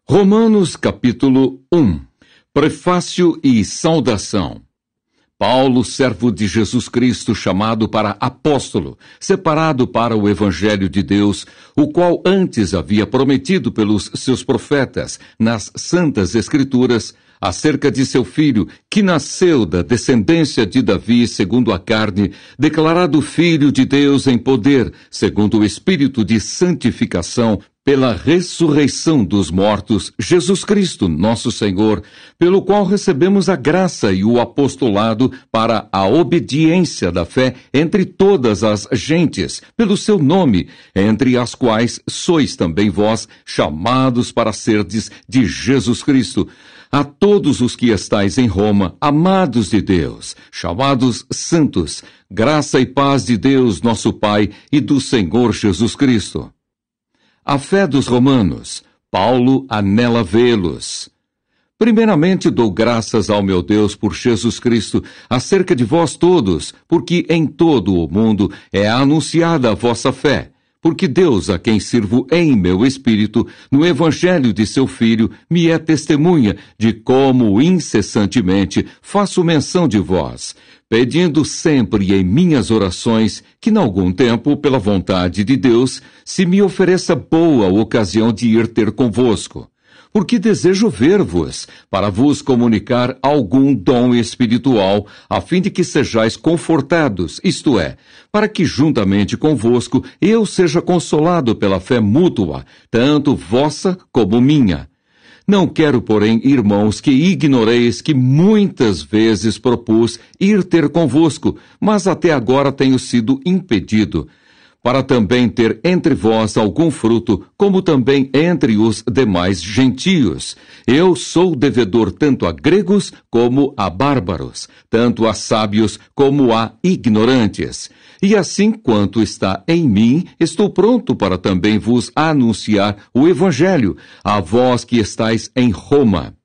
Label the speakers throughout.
Speaker 1: Romanos capítulo 1. Prefácio e saudação. Paulo, servo de Jesus Cristo, chamado para apóstolo, separado para o Evangelho de Deus, o qual antes havia prometido pelos seus profetas nas Santas Escrituras, acerca de seu filho, que nasceu da descendência de Davi segundo a carne, declarado Filho de Deus em poder, segundo o Espírito de santificação, pela ressurreição dos mortos, Jesus Cristo, nosso Senhor, pelo qual recebemos a graça e o apostolado para a obediência da fé entre todas as gentes, pelo seu nome, entre as quais sois também vós chamados para serdes de Jesus Cristo. A todos os que estais em Roma, amados de Deus, chamados santos, graça e paz de Deus, nosso Pai, e do Senhor Jesus Cristo. A fé dos romanos, Paulo anela vê-los. Primeiramente dou graças ao meu Deus por Jesus Cristo, acerca de vós todos, porque em todo o mundo é anunciada a vossa fé. Porque Deus, a quem sirvo em meu espírito, no evangelho de seu Filho, me é testemunha de como incessantemente faço menção de vós, pedindo sempre em minhas orações que, em algum tempo, pela vontade de Deus, se me ofereça boa ocasião de ir ter convosco. Porque desejo ver-vos, para vos comunicar algum dom espiritual, a fim de que sejais confortados, isto é, para que juntamente convosco eu seja consolado pela fé mútua, tanto vossa como minha. Não quero, porém, irmãos, que ignoreis que muitas vezes propus ir ter convosco, mas até agora tenho sido impedido, para também ter entre vós algum fruto, como também entre os demais gentios. Eu sou devedor tanto a gregos como a bárbaros, tanto a sábios como a ignorantes. E assim quanto está em mim, estou pronto para também vos anunciar o Evangelho, a vós que estáis em Roma.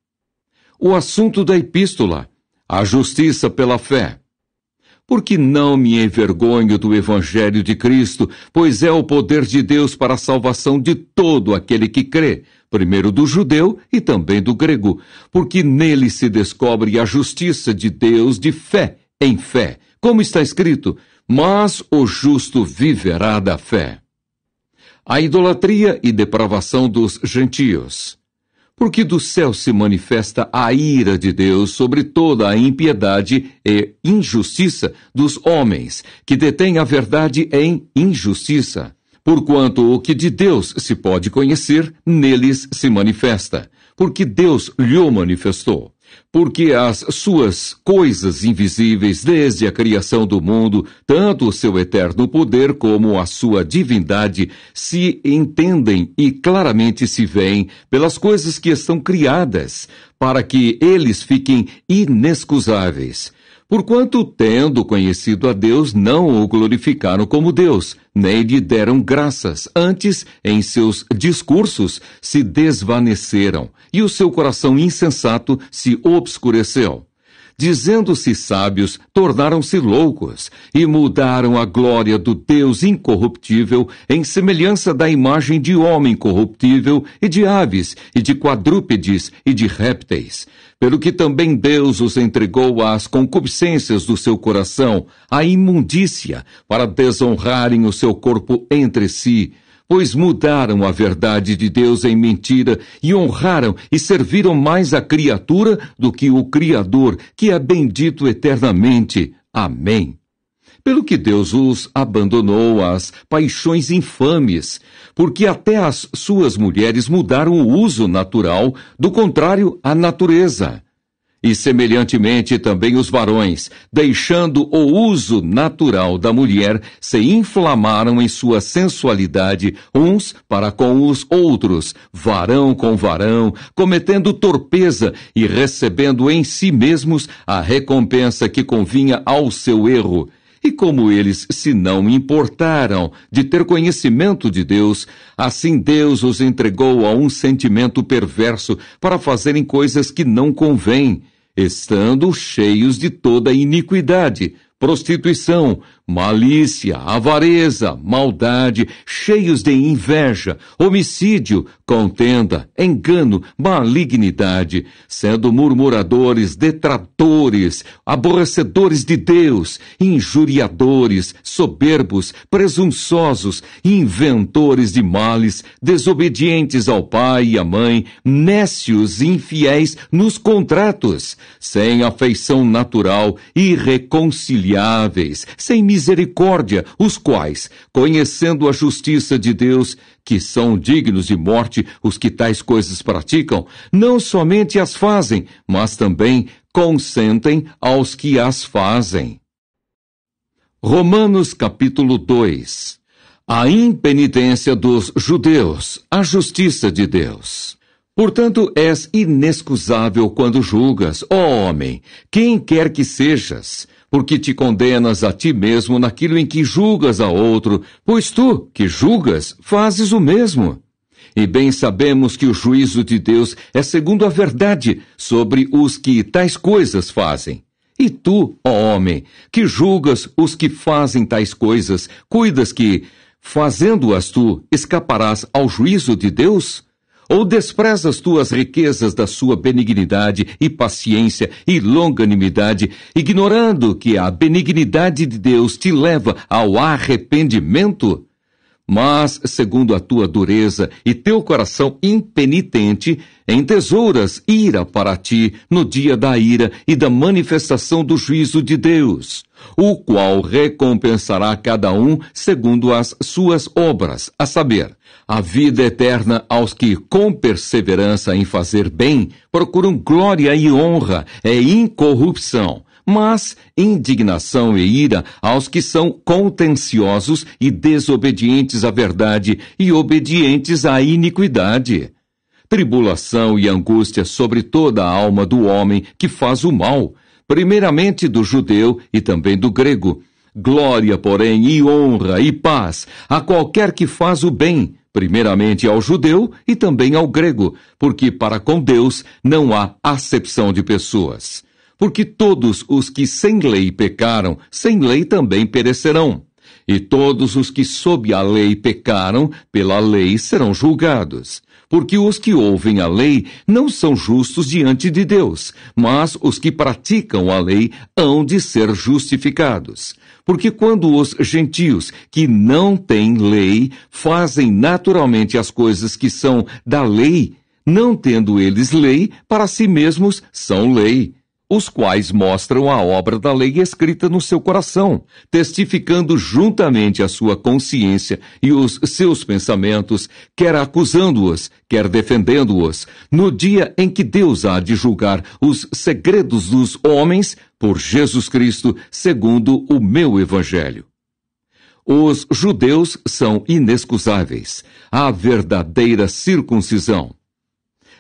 Speaker 1: O assunto da epístola, a justiça pela fé. Porque não me envergonho do Evangelho de Cristo, pois é o poder de Deus para a salvação de todo aquele que crê, primeiro do judeu e também do grego, porque nele se descobre a justiça de Deus de fé em fé, como está escrito, mas o justo viverá da fé. A idolatria e depravação dos gentios. Porque do céu se manifesta a ira de Deus sobre toda a impiedade e injustiça dos homens, que detêm a verdade em injustiça. Porquanto o que de Deus se pode conhecer, neles se manifesta, porque Deus lhe manifestou. Porque as suas coisas invisíveis desde a criação do mundo, tanto o seu eterno poder como a sua divindade, se entendem e claramente se veem pelas coisas que estão criadas, para que eles fiquem inexcusáveis. Porquanto, tendo conhecido a Deus, não o glorificaram como Deus, nem lhe deram graças, antes, em seus discursos, se desvaneceram, e o seu coração insensato se obscureceu. Dizendo-se sábios, tornaram-se loucos, e mudaram a glória do Deus incorruptível em semelhança da imagem de homem corruptível, e de aves, e de quadrúpedes, e de répteis. Pelo que também Deus os entregou às concupiscências do seu coração, à imundícia, para desonrarem o seu corpo entre si, pois mudaram a verdade de Deus em mentira e honraram e serviram mais a criatura do que o Criador, que é bendito eternamente. Amém. Pelo que Deus os abandonou às paixões infames, porque até as suas mulheres mudaram o uso natural, do contrário à natureza. E semelhantemente também os varões, deixando o uso natural da mulher, se inflamaram em sua sensualidade, uns para com os outros, varão com varão, cometendo torpeza e recebendo em si mesmos a recompensa que convinha ao seu erro. E como eles se não importaram de ter conhecimento de Deus, assim Deus os entregou a um sentimento perverso para fazerem coisas que não convêm, estando cheios de toda iniquidade, prostituição, malícia, avareza, maldade, cheios de inveja, homicídio, contenda, engano, malignidade, sendo murmuradores, detratores, aborrecedores de Deus, injuriadores, soberbos, presunçosos, inventores de males, desobedientes ao pai e à mãe, nécios e infiéis nos contratos, sem afeição natural, irreconciliáveis, sem misericórdia, os quais, conhecendo a justiça de Deus, que são dignos de morte os que tais coisas praticam, não somente as fazem, mas também consentem aos que as fazem. Romanos capítulo 2. A impenitência dos judeus, a justiça de Deus. Portanto, és inexcusável quando julgas, ó homem, quem quer que sejas, porque te condenas a ti mesmo naquilo em que julgas a outro, pois tu, que julgas, fazes o mesmo. E bem sabemos que o juízo de Deus é segundo a verdade sobre os que tais coisas fazem. E tu, ó homem, que julgas os que fazem tais coisas, cuidas que, fazendo-as tu, escaparás ao juízo de Deus? Ou desprezas tu as riquezas da sua benignidade e paciência e longanimidade, ignorando que a benignidade de Deus te leva ao arrependimento? Mas, segundo a tua dureza e teu coração impenitente, entesouras ira para ti no dia da ira e da manifestação do juízo de Deus, o qual recompensará cada um segundo as suas obras, a saber, a vida eterna aos que, com perseverança em fazer bem, procuram glória e honra e incorrupção, mas indignação e ira aos que são contenciosos e desobedientes à verdade e obedientes à iniquidade. Tribulação e angústia sobre toda a alma do homem que faz o mal, primeiramente do judeu e também do grego. Glória, porém, e honra e paz a qualquer que faz o bem, primeiramente ao judeu e também ao grego, porque para com Deus não há acepção de pessoas. Porque todos os que sem lei pecaram, sem lei também perecerão. E todos os que sob a lei pecaram, pela lei serão julgados. Porque os que ouvem a lei não são justos diante de Deus, mas os que praticam a lei hão de ser justificados. Porque quando os gentios que não têm lei fazem naturalmente as coisas que são da lei, não tendo eles lei, para si mesmos são lei, os quais mostram a obra da lei escrita no seu coração, testificando juntamente a sua consciência e os seus pensamentos, quer acusando-os, quer defendendo-os, no dia em que Deus há de julgar os segredos dos homens por Jesus Cristo, segundo o meu evangelho. Os judeus são inexcusáveis, a verdadeira circuncisão.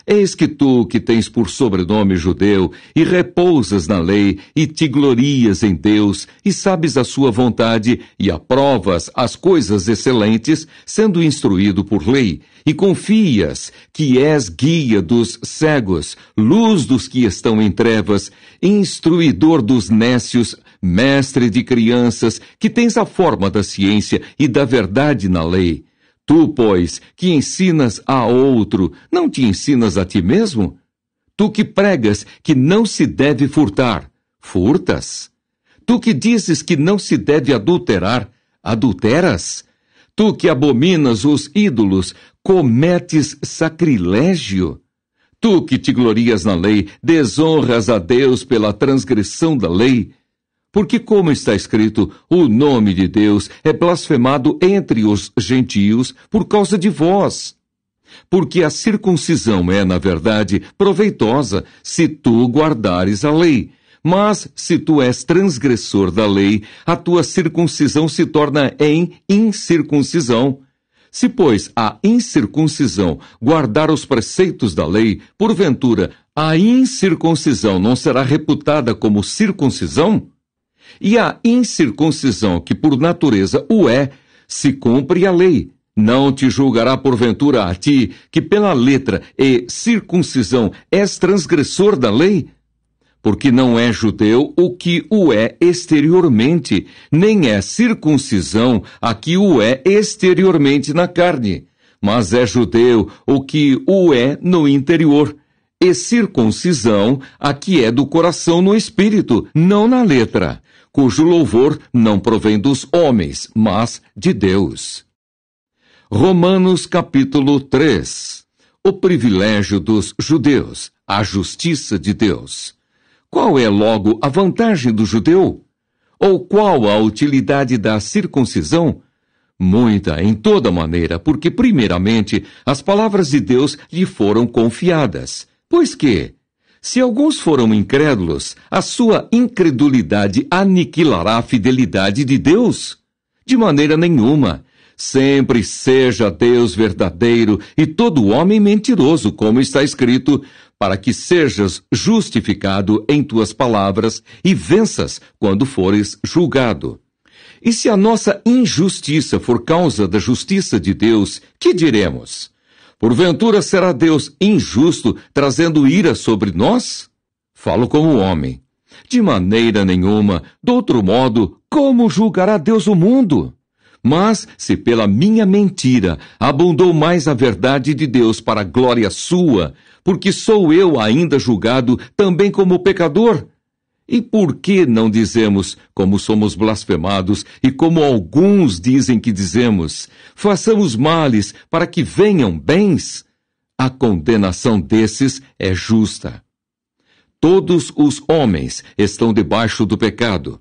Speaker 1: Eis que tu, que tens por sobrenome judeu, e repousas na lei, e te glorias em Deus, e sabes a sua vontade, e aprovas as coisas excelentes, sendo instruído por lei, e confias que és guia dos cegos, luz dos que estão em trevas, instruidor dos nécios, mestre de crianças, que tens a forma da ciência e da verdade na lei. Tu, pois, que ensinas a outro, não te ensinas a ti mesmo? Tu que pregas que não se deve furtar, furtas? Tu que dizes que não se deve adulterar, adulteras? Tu que abominas os ídolos, cometes sacrilégio? Tu que te glorias na lei, desonras a Deus pela transgressão da lei? Porque, como está escrito, o nome de Deus é blasfemado entre os gentios por causa de vós. Porque a circuncisão é, na verdade, proveitosa, se tu guardares a lei. Mas, se tu és transgressor da lei, a tua circuncisão se torna em incircuncisão. Se, pois, a incircuncisão guardar os preceitos da lei, porventura, a incircuncisão não será reputada como circuncisão? E a incircuncisão, que por natureza o é, se cumpre a lei, não te julgará porventura a ti, que pela letra e circuncisão és transgressor da lei? porque não é judeu o que o é exteriormente, nem é circuncisão a que o é exteriormente na carne, mas é judeu o que o é no interior, e circuncisão a que é do coração no espírito, não na letra, cujo louvor não provém dos homens, mas de Deus. Romanos capítulo 3. O privilégio dos judeus, a justiça de Deus. Qual é, logo, a vantagem do judeu? Ou qual a utilidade da circuncisão? Muita, em toda maneira, porque, primeiramente, as palavras de Deus lhe foram confiadas. Pois que, se alguns foram incrédulos, a sua incredulidade aniquilará a fidelidade de Deus? De maneira nenhuma. Sempre seja Deus verdadeiro e todo homem mentiroso, como está escrito, para que sejas justificado em tuas palavras e venças quando fores julgado. E se a nossa injustiça for causa da justiça de Deus, que diremos? Porventura será Deus injusto, trazendo ira sobre nós? Falo como homem. De maneira nenhuma, de outro modo, como julgará Deus o mundo? Mas, se pela minha mentira abundou mais a verdade de Deus para a glória sua, porque sou eu ainda julgado também como pecador? E por que não dizemos, como somos blasfemados, e como alguns dizem que dizemos, façamos males para que venham bens? A condenação desses é justa. Todos os homens estão debaixo do pecado.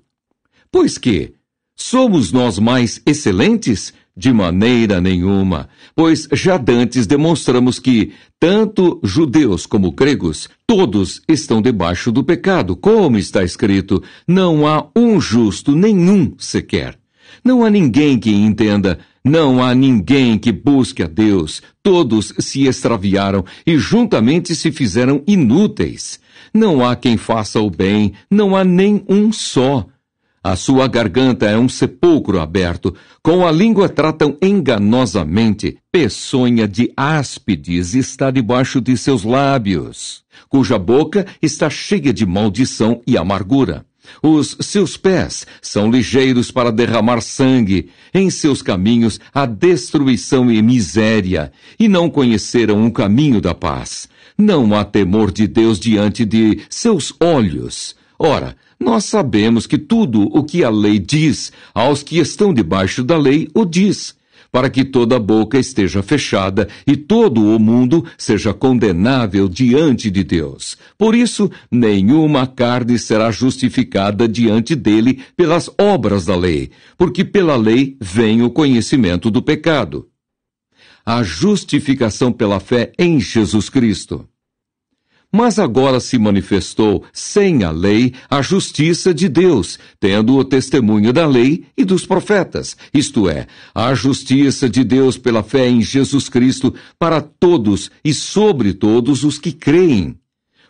Speaker 1: Pois que, somos nós mais excelentes? De maneira nenhuma, pois já dantes demonstramos que, tanto judeus como gregos, todos estão debaixo do pecado, como está escrito, não há um justo nenhum sequer. Não há ninguém que entenda, não há ninguém que busque a Deus, todos se extraviaram e juntamente se fizeram inúteis. Não há quem faça o bem, não há nem um só. A sua garganta é um sepulcro aberto, com a língua tratam enganosamente, peçonha de áspides está debaixo de seus lábios, cuja boca está cheia de maldição e amargura. Os seus pés são ligeiros para derramar sangue, em seus caminhos há destruição e miséria, e não conheceram o caminho da paz. Não há temor de Deus diante de seus olhos. Ora, nós sabemos que tudo o que a lei diz, aos que estão debaixo da lei, o diz, para que toda a boca esteja fechada e todo o mundo seja condenável diante de Deus. Por isso, nenhuma carne será justificada diante dele pelas obras da lei, porque pela lei vem o conhecimento do pecado. A justificação pela fé em Jesus Cristo. Mas agora se manifestou, sem a lei, a justiça de Deus, tendo o testemunho da lei e dos profetas, isto é, a justiça de Deus pela fé em Jesus Cristo para todos e sobre todos os que creem.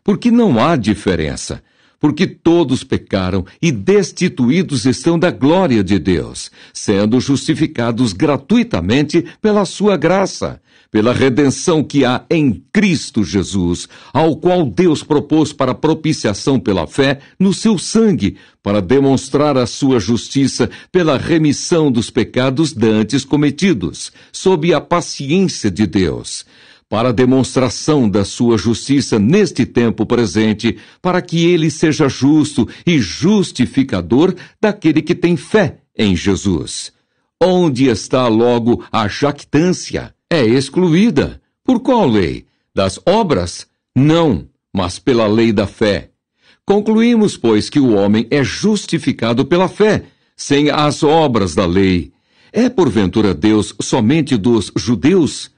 Speaker 1: Porque não há diferença, porque todos pecaram e destituídos estão da glória de Deus, sendo justificados gratuitamente pela sua graça, pela redenção que há em Cristo Jesus, ao qual Deus propôs para propiciação pela fé no seu sangue, para demonstrar a sua justiça pela remissão dos pecados dantes cometidos, sob a paciência de Deus, para a demonstração da sua justiça neste tempo presente, para que ele seja justo e justificador daquele que tem fé em Jesus. Onde está logo a jactância? É excluída. Por qual lei? Das obras? Não, mas pela lei da fé. Concluímos, pois, que o homem é justificado pela fé, sem as obras da lei. É, porventura, Deus somente dos judeus?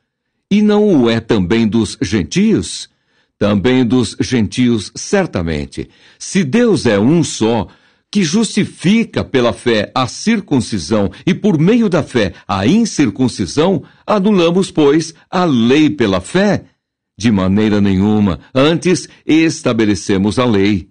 Speaker 1: E não o é também dos gentios? Também dos gentios, certamente. Se Deus é um só, que justifica pela fé a circuncisão e por meio da fé a incircuncisão, anulamos, pois, a lei pela fé? De maneira nenhuma, antes estabelecemos a lei.